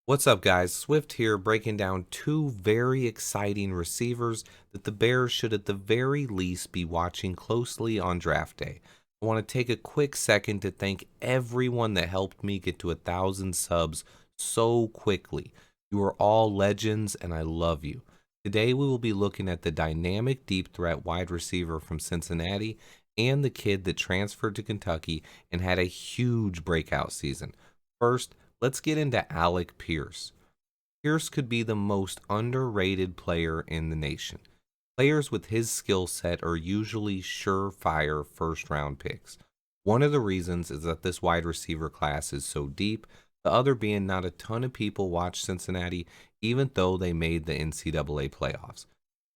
What's up, guys? Swift here, breaking down two very exciting receivers that the Bears should at the very least be watching closely on draft day. I want to take a quick second to thank everyone that helped me get to 1,000 subs so quickly. You are all legends, and I love you. Today, we will be looking at the dynamic deep threat wide receiver from Cincinnati and the kid that transferred to Kentucky and had a huge breakout season. First, let's get into Alec Pierce. Pierce could be the most underrated player in the nation. Players with his skill set are usually surefire first round picks. One of the reasons is that this wide receiver class is so deep, the other being not a ton of people watch Cincinnati, even though they made the NCAA playoffs.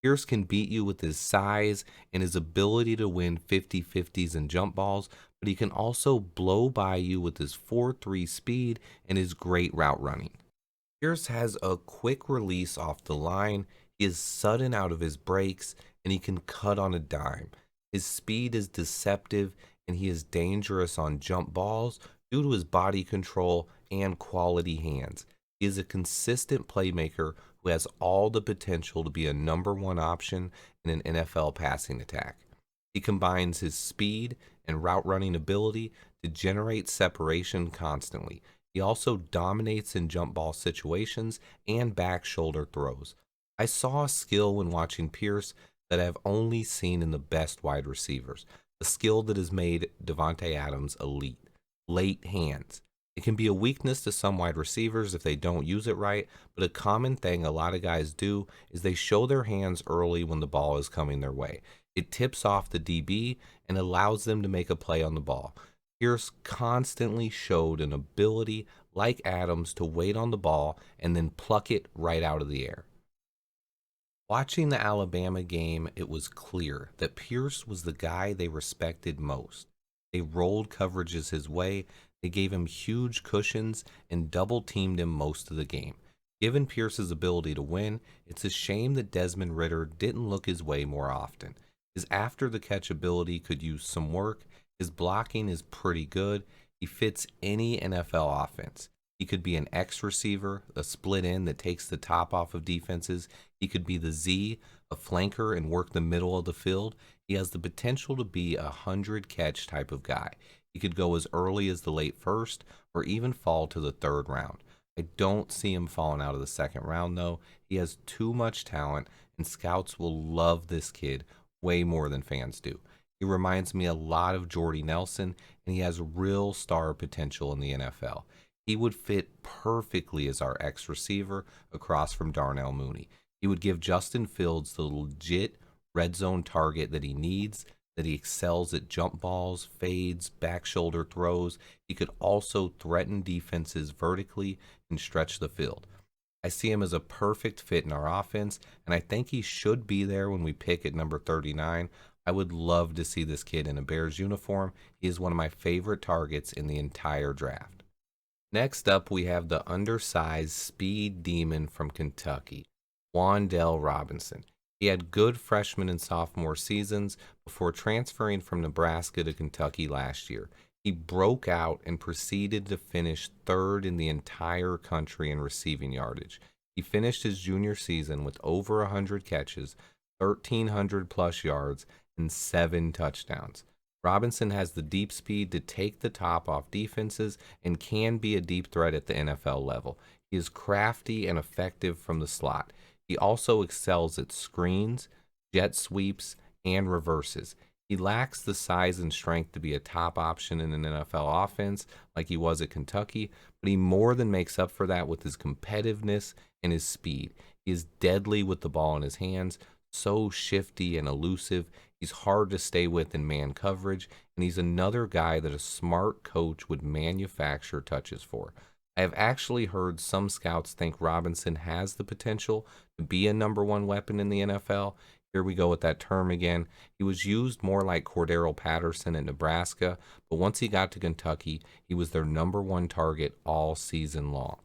Pierce can beat you with his size and his ability to win 50-50s and jump balls, but he can also blow by you with his 4.3 speed and his great route running. Pierce has a quick release off the line, he is sudden out of his breaks, and he can cut on a dime. His speed is deceptive, and he is dangerous on jump balls due to his body control and quality hands. He is a consistent playmaker who has all the potential to be a number one option in an NFL passing attack. He combines his speed and route running ability to generate separation constantly. He also dominates in jump ball situations and back shoulder throws. I saw a skill when watching Pierce that I've only seen in the best wide receivers, a skill that has made Davante Adams elite: late hands. It can be a weakness to some wide receivers if they don't use it right, but a common thing a lot of guys do is they show their hands early when the ball is coming their way. It tips off the DB and allows them to make a play on the ball. Pierce constantly showed an ability like Adams to wait on the ball and then pluck it right out of the air. Watching the Alabama game, it was clear that Pierce was the guy they respected most. They rolled coverages his way, they gave him huge cushions, and double teamed him most of the game. Given Pierce's ability to win, it's a shame that Desmond Ridder didn't look his way more often. His after the catch ability could use some work, his blocking is pretty good, he fits any NFL offense. He could be an X receiver, a split end that takes the top off of defenses. He could be the Z, a flanker, and work the middle of the field. He has the potential to be a 100 catch type of guy. He could go as early as the late first or even fall to the third round. I don't see him falling out of the second round, though. He has too much talent, and scouts will love this kid way more than fans do. He reminds me a lot of Jordy Nelson, and he has real star potential in the NFL. He would fit perfectly as our X receiver across from Darnell Mooney. He would give Justin Fields the legit red zone target that he needs, that he excels at jump balls, fades, back shoulder throws. He could also threaten defenses vertically and stretch the field. I see him as a perfect fit in our offense, and I think he should be there when we pick at number 39. I would love to see this kid in a Bears uniform. He is one of my favorite targets in the entire draft. Next up, we have the undersized speed demon from Kentucky, Wan'Dale Robinson. He had good freshman and sophomore seasons before transferring from Nebraska to Kentucky last year. He broke out and proceeded to finish third in the entire country in receiving yardage. He finished his junior season with over 100 catches, 1,300 plus yards, and 7 touchdowns. Robinson has the deep speed to take the top off defenses and can be a deep threat at the NFL level. He is crafty and effective from the slot. He also excels at screens, jet sweeps, and reverses. He lacks the size and strength to be a top option in an NFL offense like he was at Kentucky, but he more than makes up for that with his competitiveness and his speed. He is deadly with the ball in his hands, so shifty and elusive. He's hard to stay with in man coverage, and he's another guy that a smart coach would manufacture touches for. I have actually heard some scouts think Robinson has the potential to be a number one weapon in the NFL. Here we go with that term again. He was used more like Cordero Patterson at Nebraska, but once he got to Kentucky, he was their number one target all season long.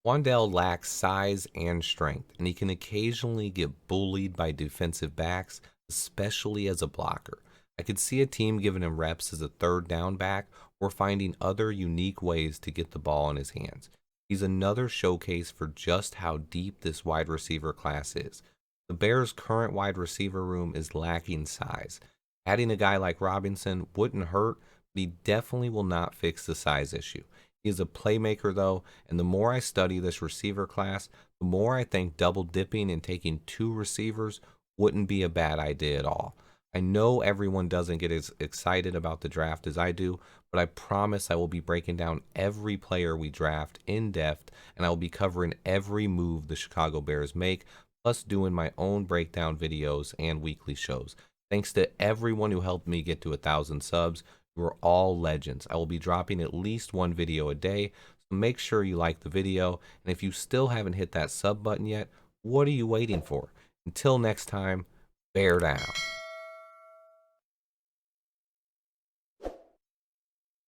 Wan'Dale lacks size and strength, and he can occasionally get bullied by defensive backs, especially as a blocker. I could see a team giving him reps as a third down back or finding other unique ways to get the ball in his hands. He's another showcase for just how deep this wide receiver class is. The Bears' current wide receiver room is lacking size. Adding a guy like Robinson wouldn't hurt, but he definitely will not fix the size issue. He is a playmaker, though, and the more I study this receiver class, the more I think double dipping and taking two receivers wouldn't be a bad idea at all. I know everyone doesn't get as excited about the draft as I do, but I promise I will be breaking down every player we draft in depth, and I will be covering every move the Chicago Bears make, plus doing my own breakdown videos and weekly shows. Thanks to everyone who helped me get to 1,000 subs. You are all legends. I will be dropping at least one video a day, so make sure you like the video. And if you still haven't hit that sub button yet, what are you waiting for? Until next time, bear down.